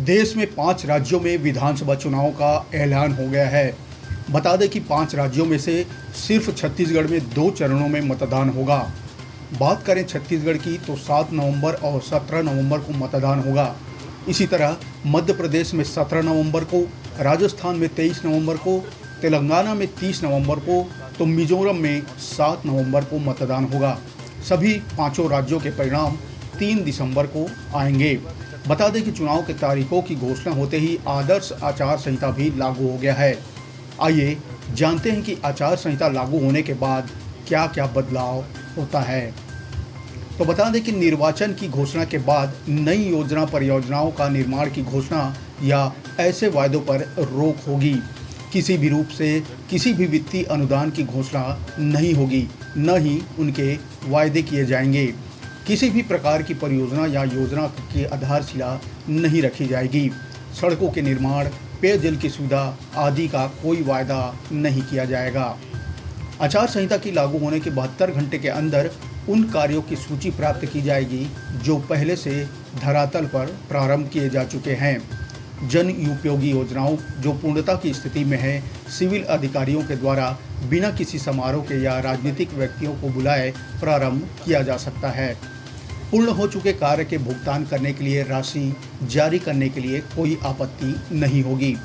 देश में 5 राज्यों में विधानसभा चुनाव का ऐलान हो गया है। बता दें कि 5 राज्यों में से सिर्फ छत्तीसगढ़ में 2 चरणों में मतदान होगा। बात करें छत्तीसगढ़ की तो 7 नवंबर और 17 नवंबर को मतदान होगा। इसी तरह मध्य प्रदेश में 17 नवंबर को, राजस्थान में 23 नवंबर को, तेलंगाना में 30 नवंबर को, तो मिजोरम में 7 नवंबर को मतदान होगा। सभी 5 राज्यों के परिणाम 3 दिसंबर को आएंगे। बता दें कि चुनाव के तारीखों की घोषणा होते ही आदर्श आचार संहिता भी लागू हो गया है। आइए जानते हैं कि आचार संहिता लागू होने के बाद क्या क्या बदलाव होता है। तो बता दें कि निर्वाचन की घोषणा के बाद नई योजना परियोजनाओं का निर्माण की घोषणा या ऐसे वायदों पर रोक होगी। किसी भी रूप से किसी भी वित्तीय अनुदान की घोषणा नहीं होगी, न ही उनके वायदे किए जाएंगे। किसी भी प्रकार की परियोजना या योजना की आधारशिला नहीं रखी जाएगी। सड़कों के निर्माण, पेयजल की सुविधा आदि का कोई वायदा नहीं किया जाएगा। आचार संहिता की लागू होने के 72 घंटे के अंदर उन कार्यों की सूची प्राप्त की जाएगी जो पहले से धरातल पर प्रारंभ किए जा चुके हैं। जन उपयोगी योजनाओं जो पूर्णता की स्थिति में है, सिविल अधिकारियों के द्वारा बिना किसी समारोह के या राजनीतिक व्यक्तियों को बुलाए प्रारंभ किया जा सकता है। पूर्ण हो चुके कार्य के भुगतान करने के लिए राशि जारी करने के लिए कोई आपत्ति नहीं होगी।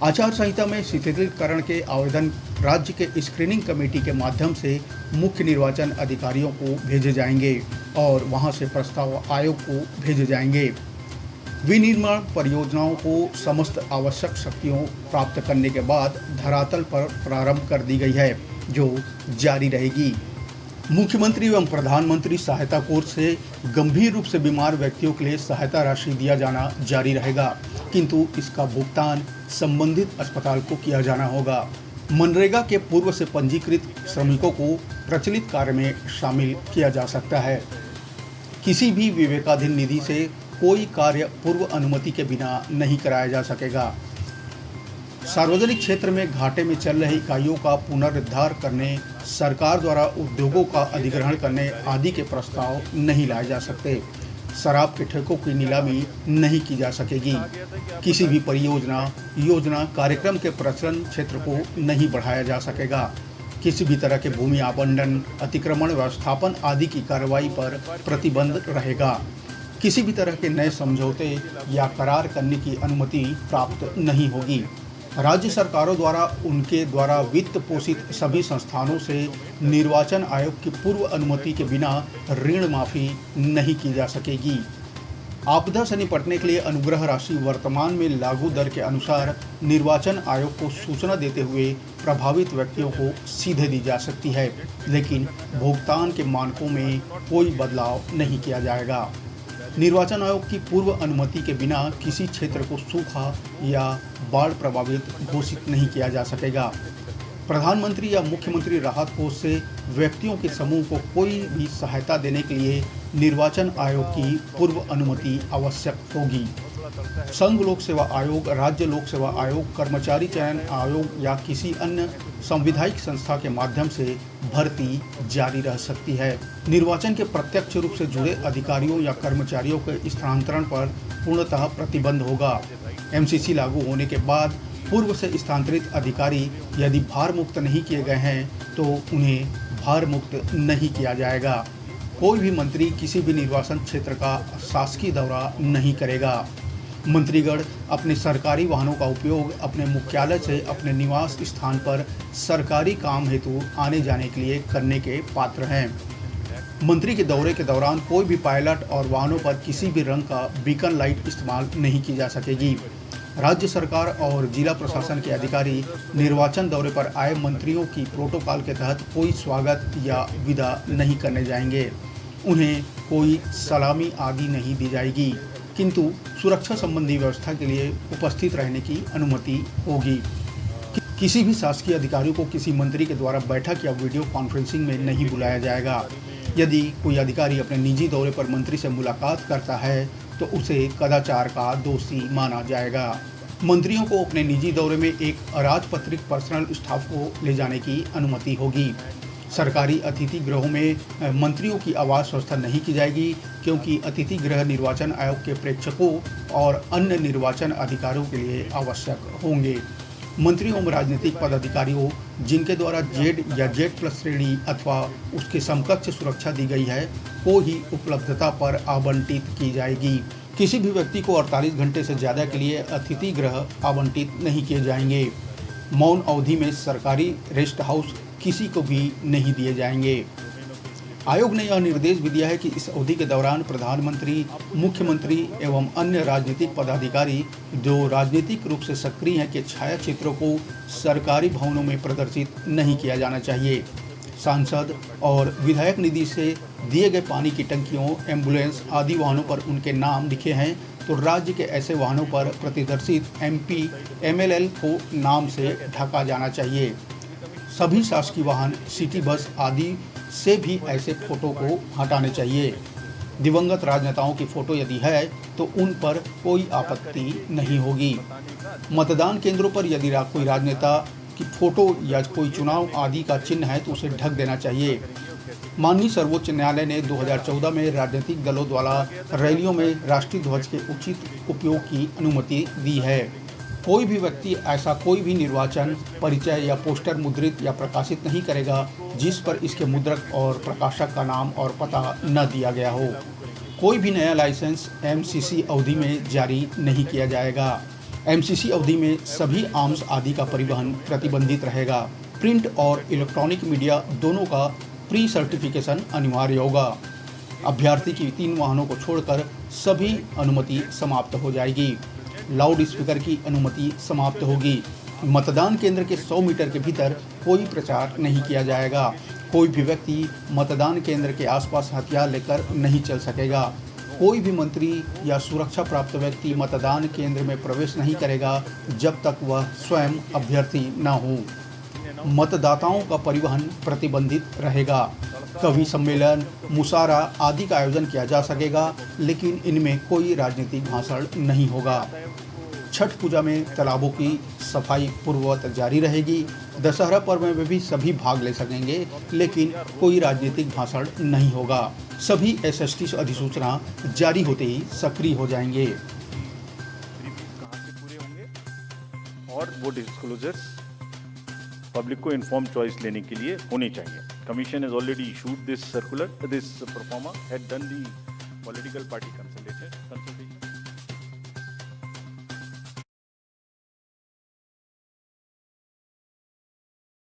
आचार संहिता में शिथिलीकरण के आवेदन राज्य के स्क्रीनिंग कमेटी के माध्यम से मुख्य निर्वाचन अधिकारियों को भेजे जाएंगे और वहां से प्रस्ताव आयोग को भेजे जाएंगे। विनिर्माण परियोजनाओं को समस्त आवश्यक शक्तियों प्राप्त करने के बाद धरातल पर प्रारंभ कर दी गई है, जो जारी रहेगी। मुख्यमंत्री एवं प्रधानमंत्री सहायता कोष से गंभीर रूप से बीमार व्यक्तियों के लिए सहायता राशि दिया जाना जारी रहेगा, किंतु इसका भुगतान संबंधित अस्पताल को किया जाना होगा। मनरेगा के पूर्व से पंजीकृत श्रमिकों को प्रचलित कार्य में शामिल किया जा सकता है। किसी भी विवेकाधीन निधि से कोई कार्य पूर्व अनुमति के बिना नहीं कराया जा सकेगा। सार्वजनिक क्षेत्र में घाटे में चल रही इकाइयों का पुनरुद्धार करने, सरकार द्वारा उद्योगों का अधिग्रहण करने आदि के प्रस्ताव नहीं लाए जा सकते। शराब के ठेकों की नीलामी नहीं की जा सकेगी। किसी भी परियोजना, योजना, कार्यक्रम के प्रचलन क्षेत्र को नहीं बढ़ाया जा सकेगा। किसी भी तरह के भूमि आवंटन, अतिक्रमण, व्यवस्थापन आदि की कार्रवाई पर प्रतिबंध रहेगा। किसी भी तरह के नए समझौते या करार करने की अनुमति प्राप्त नहीं होगी। राज्य सरकारों द्वारा उनके द्वारा वित्त पोषित सभी संस्थानों से निर्वाचन आयोग की पूर्व अनुमति के बिना ऋण माफी नहीं की जा सकेगी। आपदा से निपटने के लिए अनुग्रह राशि वर्तमान में लागू दर के अनुसार निर्वाचन आयोग को सूचना देते हुए प्रभावित व्यक्तियों को सीधे दी जा सकती है, लेकिन भुगतान के मानकों में कोई बदलाव नहीं किया जाएगा। निर्वाचन आयोग की पूर्व अनुमति के बिना किसी क्षेत्र को सूखा या बाढ़ प्रभावित घोषित नहीं किया जा सकेगा। प्रधानमंत्री या मुख्यमंत्री राहत कोष से व्यक्तियों के समूह को कोई भी सहायता देने के लिए निर्वाचन आयोग की पूर्व अनुमति आवश्यक होगी। संघ लोक सेवा आयोग, राज्य लोक सेवा आयोग, कर्मचारी चयन आयोग या किसी अन्य संविधायिक संस्था के माध्यम से भर्ती जारी रह सकती है। निर्वाचन के प्रत्यक्ष रूप से जुड़े अधिकारियों या कर्मचारियों के स्थानांतरण पर पूर्णतः प्रतिबंध होगा। एमसीसी लागू होने के बाद पूर्व से स्थानांतरित अधिकारी यदि भार मुक्त नहीं किए गए हैं तो उन्हें भार मुक्त नहीं किया जाएगा। कोई भी मंत्री किसी भी निर्वाचन क्षेत्र का शासकीय दौरा नहीं करेगा। मंत्रीगण अपने सरकारी वाहनों का उपयोग अपने मुख्यालय से अपने निवास स्थान पर सरकारी काम हेतु आने जाने के लिए करने के पात्र हैं। मंत्री के दौरे के दौरान कोई भी पायलट और वाहनों पर किसी भी रंग का बीकन लाइट इस्तेमाल नहीं की जा सकेगी। राज्य सरकार और जिला प्रशासन के अधिकारी निर्वाचन दौरे पर आए मंत्रियों की प्रोटोकॉल के तहत कोई स्वागत या विदा नहीं करने जाएंगे। उन्हें कोई सलामी आदि नहीं दी जाएगी, किंतु सुरक्षा संबंधी व्यवस्था के लिए उपस्थित रहने की अनुमति होगी। किसी भी शासकीय अधिकारी को किसी मंत्री के द्वारा बैठक या वीडियो कॉन्फ्रेंसिंग में नहीं बुलाया जाएगा। यदि कोई अधिकारी अपने निजी दौरे पर मंत्री से मुलाकात करता है तो उसे कदाचार का दोषी माना जाएगा। मंत्रियों को अपने निजी दौरे में एक अराजपत्रित पर्सनल स्टाफ को ले जाने की अनुमति होगी। सरकारी अतिथि गृहों में मंत्रियों की आवास व्यवस्था नहीं की जाएगी, क्योंकि अतिथि गृह निर्वाचन आयोग के प्रेक्षकों और अन्य निर्वाचन अधिकारियों के लिए आवश्यक होंगे। मंत्रियों में राजनीतिक पदाधिकारियों जिनके द्वारा जेड या जेड प्लस श्रेणी अथवा उसके समकक्ष सुरक्षा दी गई है को ही उपलब्धता पर आवंटित की जाएगी। किसी भी व्यक्ति को 48 घंटे से ज़्यादा के लिए अतिथि गृह आवंटित नहीं किए जाएंगे। मौन अवधि में सरकारी रेस्ट हाउस किसी को भी नहीं दिए जाएंगे। आयोग ने यह निर्देश भी दिया है कि इस अवधि के दौरान प्रधानमंत्री, मुख्यमंत्री एवं अन्य राजनीतिक पदाधिकारी जो राजनीतिक रूप से सक्रिय हैं के छाया चित्रों को सरकारी भवनों में प्रदर्शित नहीं किया जाना चाहिए। सांसद और विधायक निधि से दिए गए पानी की टंकियों, एम्बुलेंस आदि वाहनों पर उनके नाम लिखे हैं तो राज्य के ऐसे वाहनों पर प्रतिदर्शित MP, MLL को नाम से ढका जाना चाहिए। सभी शासकीय वाहन, सिटी बस आदि से भी ऐसे फोटो को हटाने चाहिए। दिवंगत राजनेताओं की फोटो यदि है तो उन पर कोई आपत्ति नहीं होगी। मतदान केंद्रों पर यदि कोई राजनेता की फोटो या कोई चुनाव आदि का चिन्ह है तो उसे ढक देना चाहिए। माननीय सर्वोच्च न्यायालय ने 2014 में राजनीतिक दलों द्वारा रैलियों में राष्ट्रीय ध्वज के उचित उपयोग की अनुमति दी है। कोई भी व्यक्ति ऐसा कोई भी निर्वाचन परिचय या पोस्टर मुद्रित या प्रकाशित नहीं करेगा जिस पर इसके मुद्रक और प्रकाशक का नाम और पता न दिया गया हो। कोई भी नया लाइसेंस MCC अवधि में जारी नहीं किया जाएगा। MCC अवधि में सभी आर्म्स आदि का परिवहन प्रतिबंधित रहेगा। प्रिंट और इलेक्ट्रॉनिक मीडिया दोनों का प्री सर्टिफिकेशन अनिवार्य होगा। अभ्यर्थी की 3 वाहनों को छोड़कर सभी अनुमति समाप्त हो जाएगी। लाउड स्पीकर की अनुमति समाप्त होगी। मतदान केंद्र के 100 मीटर के भीतर कोई प्रचार नहीं किया जाएगा। कोई भी व्यक्ति मतदान केंद्र के आसपास हथियार लेकर नहीं चल सकेगा। कोई भी मंत्री या सुरक्षा प्राप्त व्यक्ति मतदान केंद्र में प्रवेश नहीं करेगा जब तक वह स्वयं अभ्यर्थी न हो। मतदाताओं का परिवहन प्रतिबंधित रहेगा। कवि सम्मेलन, मुशायरा आदि का आयोजन किया जा सकेगा, लेकिन इनमें कोई राजनीतिक भाषण नहीं होगा। छठ पूजा में तालाबों की सफाई पूर्ववत जारी रहेगी। दशहरा पर्व में भी सभी भाग ले सकेंगे, लेकिन कोई राजनीतिक भाषण नहीं होगा। सभी SST अधिसूचना जारी होते ही सक्रिय हो जाएंगे। और वो डिस्क्लोजर्स पब्लिक को इन्फॉर्म चॉइस लेने के लिए होनी चाहिए। Commission has already issued this circular, this performer had done the political party consultation.